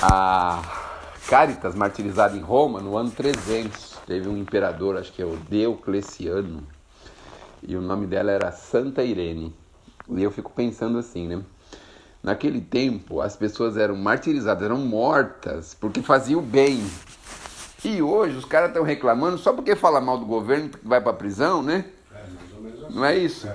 A Caritas, martirizada em Roma, no ano 300, teve um imperador, acho que é o Diocleciano, e o nome dela era Santa Irene. E eu fico pensando assim, né? Naquele tempo, as pessoas eram martirizadas, eram mortas, porque faziam bem. E hoje os caras estão reclamando só porque fala mal do governo, vai pra prisão, né? Mais ou menos assim. Não é isso?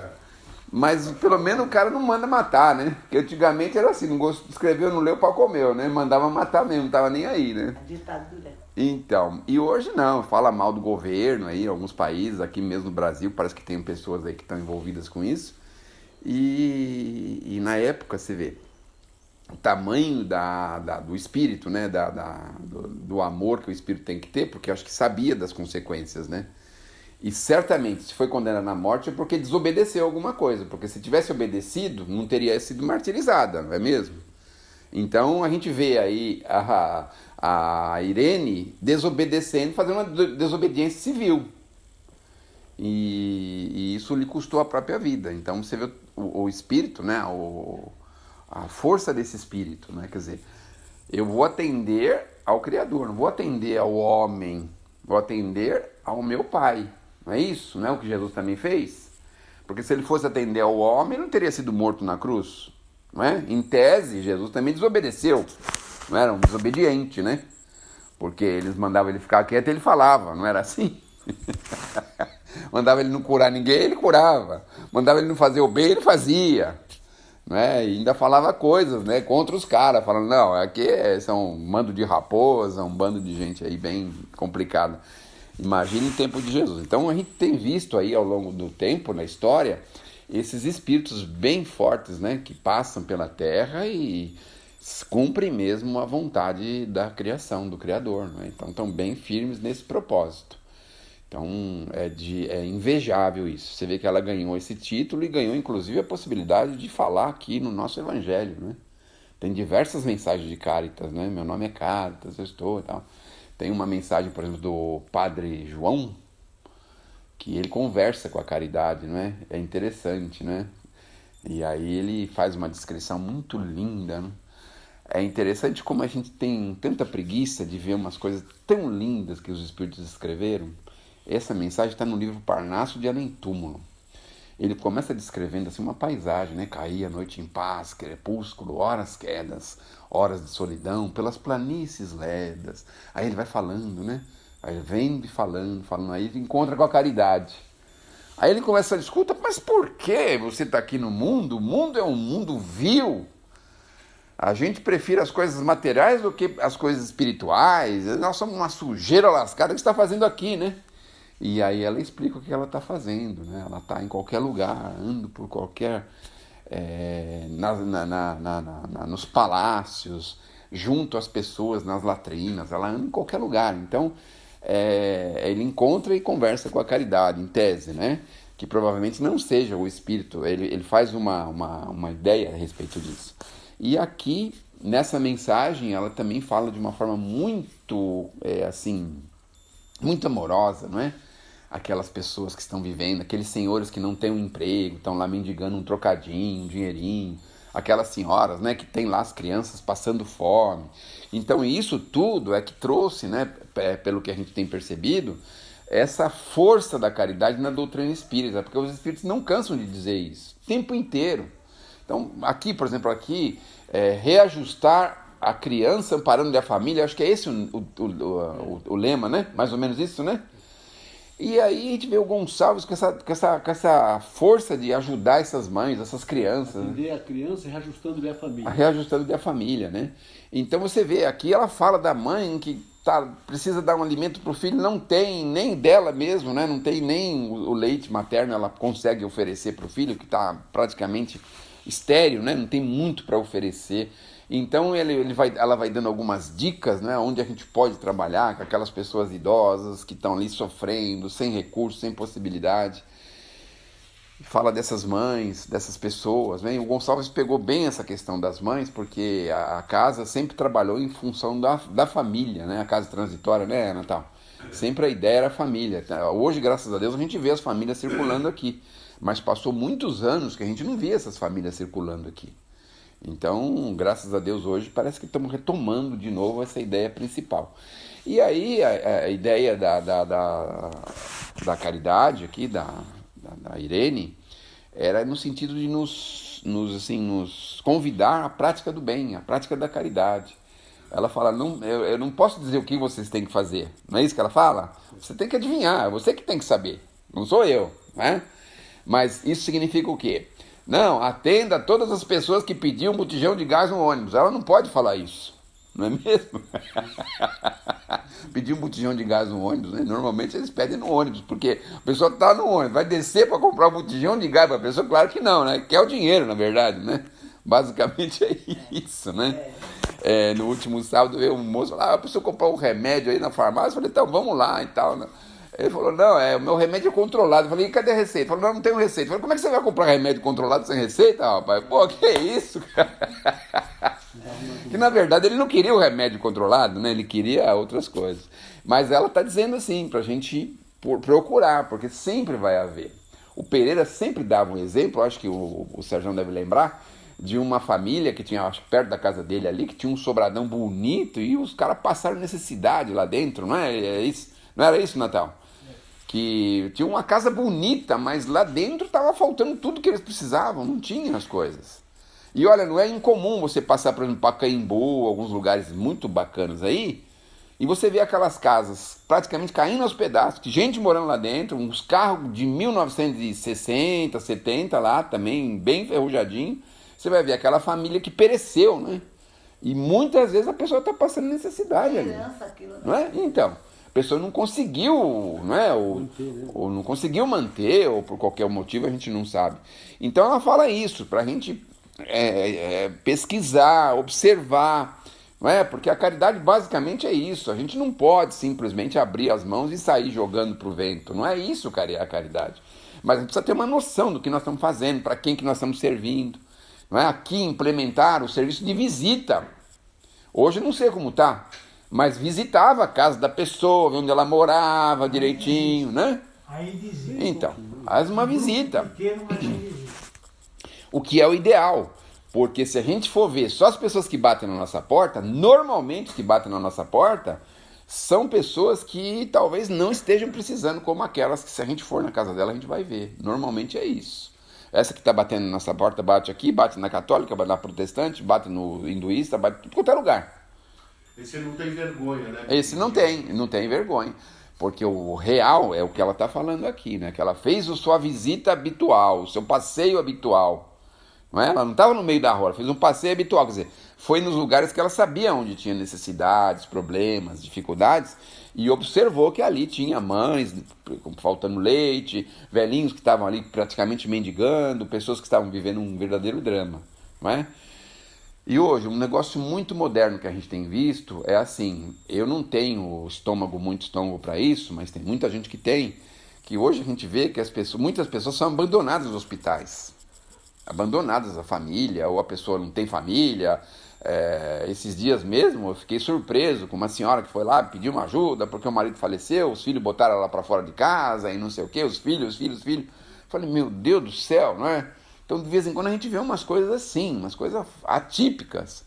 Mas pelo menos o cara não manda matar, né? Porque antigamente era assim, não gostou, escreveu, não leu, pau comeu, né? Mandava matar mesmo, não tava nem aí, né? A ditadura. Então, e hoje não, fala mal do governo aí, alguns países, aqui mesmo no Brasil, parece que tem pessoas aí que estão envolvidas com isso. E na época, você vê, o tamanho do espírito, né? Do amor que o espírito tem que ter, porque eu acho que sabia das consequências, né? E certamente, se foi condenada à morte, é porque desobedeceu alguma coisa. Porque se tivesse obedecido, não teria sido martirizada, não é mesmo? Então a gente vê aí a Irene desobedecendo, fazendo uma desobediência civil. E isso lhe custou a própria vida. Então você vê o espírito, né? A força desse espírito, né? Quer dizer, eu vou atender ao Criador, não vou atender ao homem, vou atender ao meu Pai. Não é isso? Não é o que Jesus também fez? Porque se ele fosse atender ao homem, ele não teria sido morto na cruz. Não é? Em tese, Jesus também desobedeceu. Não era um desobediente, né? Porque eles mandavam ele ficar quieto e ele falava, não era assim? Mandava ele não curar ninguém, ele curava. Mandava ele não fazer o bem, ele fazia. Né? E ainda falava coisas, né, contra os caras, falando, não, aqui são um bando de raposa, um bando de gente aí bem complicada. Imagine o tempo de Jesus. Então a gente tem visto aí ao longo do tempo, na história, esses espíritos bem fortes, né, que passam pela Terra e cumprem mesmo a vontade da criação, do Criador. Né? Então estão bem firmes nesse propósito. Então é invejável isso. Você vê que ela ganhou esse título e ganhou inclusive a possibilidade de falar aqui no nosso Evangelho. Né? Tem diversas mensagens de Caritas, né? Meu nome é Caritas, eu estou e tal. Tem uma mensagem, por exemplo, do Padre João, que ele conversa com a caridade, não é? É interessante, né? E aí ele faz uma descrição muito linda, né? É interessante como a gente tem tanta preguiça de ver umas coisas tão lindas que os espíritos escreveram. Essa mensagem está no livro Parnaso de Além Túmulo. Ele começa descrevendo assim uma paisagem, né? Caía a noite em paz, crepúsculo, horas quedas, horas de solidão, pelas planícies ledas. Aí ele vai falando, né? Aí ele vem falando, aí ele encontra com a caridade. Aí ele começa a escuta, mas por que você está aqui no mundo? O mundo é um mundo vil. A gente prefere as coisas materiais do que as coisas espirituais. Nós somos uma sujeira lascada que você está fazendo aqui, né? E aí ela explica o que ela está fazendo, né? Ela está em qualquer lugar, anda por qualquer... nos palácios, junto às pessoas, nas latrinas, ela anda em qualquer lugar. Então, ele encontra e conversa com a caridade, em tese, né? Que provavelmente não seja o espírito, ele faz uma ideia a respeito disso. E aqui, nessa mensagem, ela também fala de uma forma muito, muito amorosa, não é? Aquelas pessoas que estão vivendo, aqueles senhores que não têm um emprego, estão lá mendigando um trocadinho, um dinheirinho, aquelas senhoras, né, que tem lá as crianças passando fome. Então isso tudo é que trouxe, né, pelo que a gente tem percebido, essa força da caridade na doutrina espírita, porque os espíritos não cansam de dizer isso, o tempo inteiro. Então aqui, por exemplo, reajustar a criança amparando a família, acho que é esse o lema, né, mais ou menos isso, né? E aí a gente vê o Gonçalves com essa força de ajudar essas mães, essas crianças. Atender a criança reajustando-lhe a família. Reajustando-lhe a família, né? Então você vê, aqui ela fala da mãe que precisa dar um alimento para o filho, não tem nem dela mesmo, né? Não tem nem o leite materno, ela consegue oferecer para o filho, que está praticamente estéril, né? Não tem muito para oferecer. Então ela vai dando algumas dicas, né, onde a gente pode trabalhar com aquelas pessoas idosas que estão ali sofrendo, sem recursos, sem possibilidade. Fala dessas mães, dessas pessoas. Né? O Gonçalves pegou bem essa questão das mães, porque a casa sempre trabalhou em função da família, né? A casa transitória, né, Natal? Sempre a ideia era a família. Hoje, graças a Deus, a gente vê as famílias circulando aqui. Mas passou muitos anos que a gente não via essas famílias circulando aqui. Então, graças a Deus, hoje parece que estamos retomando de novo essa ideia principal. E aí, a ideia da caridade aqui, da Irene, era no sentido de nos convidar à prática do bem, à prática da caridade. Ela fala, não, eu não posso dizer o que vocês têm que fazer. Não é isso que ela fala? Você tem que adivinhar, é você que tem que saber, não sou eu, né? Mas isso significa o quê? Não, atenda todas as pessoas que pediam botijão de gás no ônibus. Ela não pode falar isso, não é mesmo? Pedir um botijão de gás no ônibus, né? Normalmente eles pedem no ônibus, porque a pessoa está no ônibus, vai descer para comprar um botijão de gás para a pessoa? Claro que não, né? Quer o dinheiro, na verdade, né? Basicamente é isso, né? No último sábado veio um moço lá, a pessoa comprou um remédio aí na farmácia, eu falei, então vamos lá e tal, né? Ele falou, não, o meu remédio é controlado. Eu falei, e cadê a receita? Ele falou, não, não tenho receita. Eu falei, como é que você vai comprar remédio controlado sem receita, rapaz? Pô, que isso, cara? Que na verdade ele não queria o remédio controlado, né? Ele queria outras coisas. Mas ela está dizendo assim, para a gente procurar, porque sempre vai haver. O Pereira sempre dava um exemplo, acho que o Sérgio deve lembrar, de uma família que tinha, acho que perto da casa dele ali, que tinha um sobradão bonito e os caras passaram necessidade lá dentro, não é? Não era isso, Natal? Que tinha uma casa bonita, mas lá dentro estava faltando tudo que eles precisavam, não tinha as coisas. E olha, não é incomum você passar, por exemplo, para Pacaembu, alguns lugares muito bacanas aí, e você vê aquelas casas praticamente caindo aos pedaços, que gente morando lá dentro, uns carros de 1960, 70 lá também, bem enferrujadinho. Você vai ver aquela família que pereceu, né? E muitas vezes a pessoa está passando necessidade ali. Não é? Então, a pessoa não conseguiu, não é? Ou não conseguiu manter, ou por qualquer motivo a gente não sabe. Então ela fala isso, para a gente pesquisar, observar, não é? Porque a caridade basicamente é isso. A gente não pode simplesmente abrir as mãos e sair jogando para o vento. Não é isso, a caridade. Mas a gente precisa ter uma noção do que nós estamos fazendo, para quem que nós estamos servindo. Não é? Aqui implementar o serviço de visita. Hoje não sei como está, mas visitava a casa da pessoa, onde ela morava direitinho, né? Aí visita. Então, faz uma visita. Pequeno, mas visita. O que é o ideal. Porque se a gente for ver só as pessoas que batem na nossa porta, normalmente os que batem na nossa porta são pessoas que talvez não estejam precisando, como aquelas que se a gente for na casa dela a gente vai ver. Normalmente é isso. Essa que está batendo na nossa porta bate aqui, bate na católica, bate na protestante, bate no hinduísta, bate em tudo quanto é lugar. Esse não tem vergonha, né? Esse não tem vergonha. Porque o real é o que ela está falando aqui, né? Que ela fez a sua visita habitual, o seu passeio habitual. Não é? Ela não estava no meio da rua, ela fez um passeio habitual, quer dizer, foi nos lugares que ela sabia onde tinha necessidades, problemas, dificuldades, e observou que ali tinha mães faltando leite, velhinhos que estavam ali praticamente mendigando, pessoas que estavam vivendo um verdadeiro drama, não é? E hoje, um negócio muito moderno que a gente tem visto é assim, eu não tenho muito estômago para isso, mas tem muita gente que tem, que hoje a gente vê que muitas pessoas são abandonadas nos hospitais. Abandonadas a família, ou a pessoa não tem família. Esses dias mesmo eu fiquei surpreso com uma senhora que foi lá pedir uma ajuda porque o marido faleceu, os filhos botaram ela para fora de casa e não sei o que, os filhos. Falei, meu Deus do céu, não é? Então de vez em quando a gente vê umas coisas assim, umas coisas atípicas.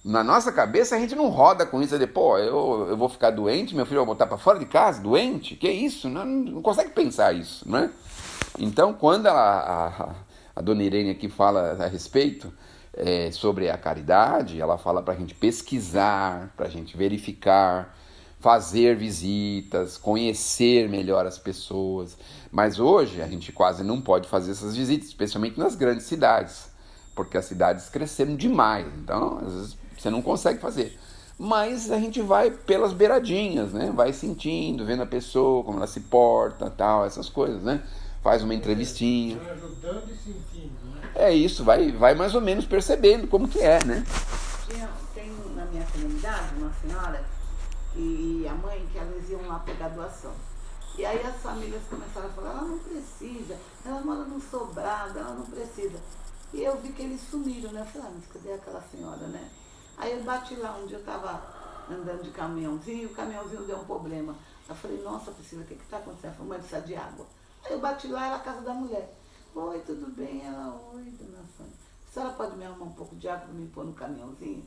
Na nossa cabeça a gente não roda com isso, eu vou ficar doente, meu filho vai botar para fora de casa, doente? Que isso? Não consegue pensar isso, não é? Então quando a dona Irene aqui fala a respeito sobre a caridade, ela fala para a gente pesquisar, para a gente verificar, fazer visitas, conhecer melhor as pessoas. Mas hoje a gente quase não pode fazer essas visitas, especialmente nas grandes cidades, porque as cidades cresceram demais, então às vezes você não consegue fazer. Mas a gente vai pelas beiradinhas, né? Vai sentindo, vendo a pessoa, como ela se porta, tal, essas coisas, né? Faz uma entrevistinha. Ajudando e sentindo, né? É isso, vai mais ou menos percebendo como que é, né? Tem na minha comunidade uma senhora e a mãe que elas iam lá pegar doação. E aí as famílias começaram a falar, ela não precisa, ela mora num sobrado, ela não precisa. E eu vi que eles sumiram, né? Eu falei, mas cadê aquela senhora, né? Aí eu bati lá, onde eu estava andando de caminhãozinho, e o caminhãozinho deu um problema. Eu falei, nossa Priscila, o que está acontecendo? Ela falou, mãe, precisa de água. Aí eu bati lá, era a casa da mulher. Oi, tudo bem? Ela, oi, dona Sônia. senhora pode me arrumar um pouco de água para me pôr no caminhãozinho?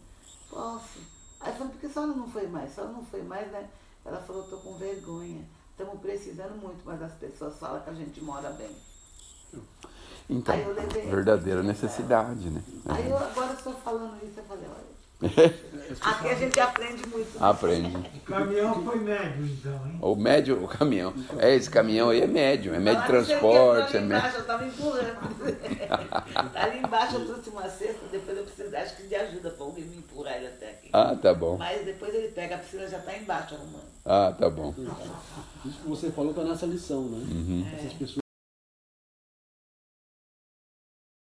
Posso. Aí eu falei, por que a senhora não foi mais? A senhora não foi mais, né? Ela falou, estou com vergonha. Estamos precisando muito, mas as pessoas falam que a gente mora bem. Então, Aí eu levei verdadeira aqui, necessidade, né? Aí eu agora estou falando isso, eu falei, olha, aqui a gente aprende muito. Aprende. O caminhão foi médio, então, hein? O médio, o caminhão. Esse caminhão aí é médio de Falaram que transporte. eu embaixo, eu estava empurrando. Tá ali embaixo eu trouxe uma cesta, depois eu preciso, acho que de ajuda para alguém me empurrar ele até aqui. Ah, tá bom. Mas depois ele pega, a piscina já está embaixo arrumando. Ah, tá bom. Isso que você falou está nessa lição, né? Essas pessoas